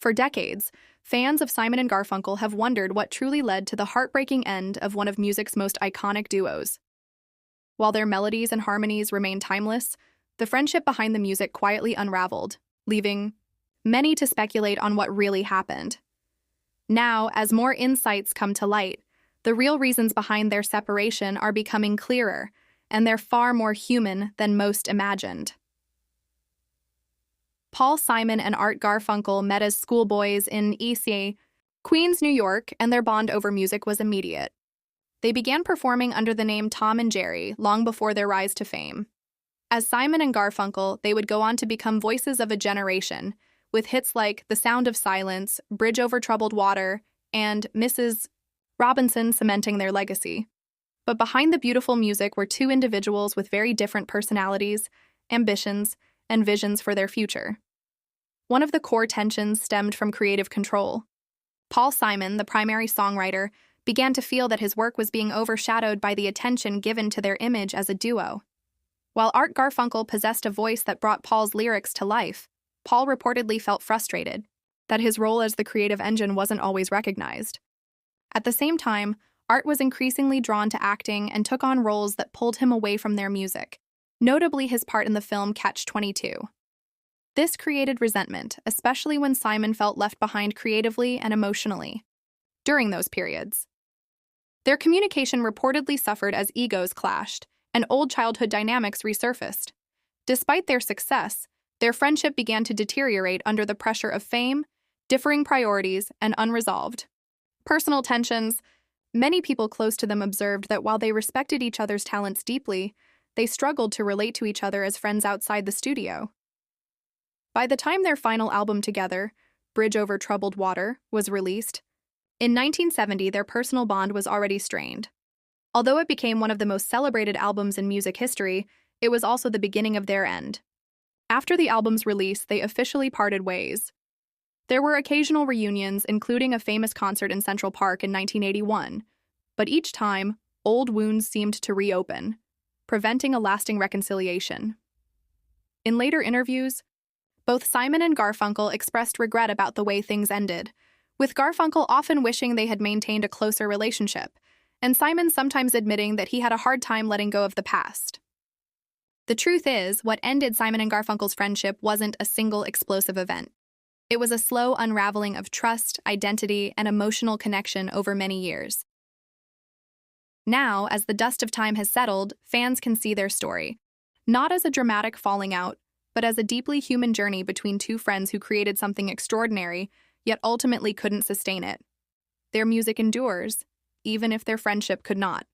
For decades, fans of Simon and Garfunkel have wondered what truly led to the heartbreaking end of one of music's most iconic duos. While their melodies and harmonies remain timeless, the friendship behind the music quietly unraveled, leaving many to speculate on what really happened. Now, as more insights come to light, the real reasons behind their separation are becoming clearer, and they're far more human than most imagined. Paul Simon and Art Garfunkel met as schoolboys in Queens, New York, and their bond over music was immediate. They began performing under the name Tom and Jerry long before their rise to fame. As Simon and Garfunkel, they would go on to become voices of a generation, with hits like The Sound of Silence, Bridge Over Troubled Water, and Mrs. Robinson cementing their legacy. But behind the beautiful music were two individuals with very different personalities, ambitions, and visions for their future. One of the core tensions stemmed from creative control. Paul Simon, the primary songwriter, began to feel that his work was being overshadowed by the attention given to their image as a duo. While Art Garfunkel possessed a voice that brought Paul's lyrics to life, Paul reportedly felt frustrated that his role as the creative engine wasn't always recognized. At the same time, Art was increasingly drawn to acting and took on roles that pulled him away from their music, notably his part in the film Catch-22. This created resentment, especially when Simon felt left behind creatively and emotionally. During those periods, their communication reportedly suffered as egos clashed, and old childhood dynamics resurfaced. Despite their success, their friendship began to deteriorate under the pressure of fame, differing priorities, and unresolved personal tensions. Many people close to them observed that while they respected each other's talents deeply, they struggled to relate to each other as friends outside the studio. By the time their final album together, Bridge Over Troubled Water, was released, in 1970 their personal bond was already strained. Although it became one of the most celebrated albums in music history, it was also the beginning of their end. After the album's release, they officially parted ways. There were occasional reunions, including a famous concert in Central Park in 1981, but each time, old wounds seemed to reopen, preventing a lasting reconciliation. In later interviews, both Simon and Garfunkel expressed regret about the way things ended, with Garfunkel often wishing they had maintained a closer relationship, and Simon sometimes admitting that he had a hard time letting go of the past. The truth is, what ended Simon and Garfunkel's friendship wasn't a single explosive event. It was a slow unraveling of trust, identity, and emotional connection over many years. Now, as the dust of time has settled, fans can see their story, not as a dramatic falling out, but as a deeply human journey between two friends who created something extraordinary, yet ultimately couldn't sustain it. Their music endures, even if their friendship could not.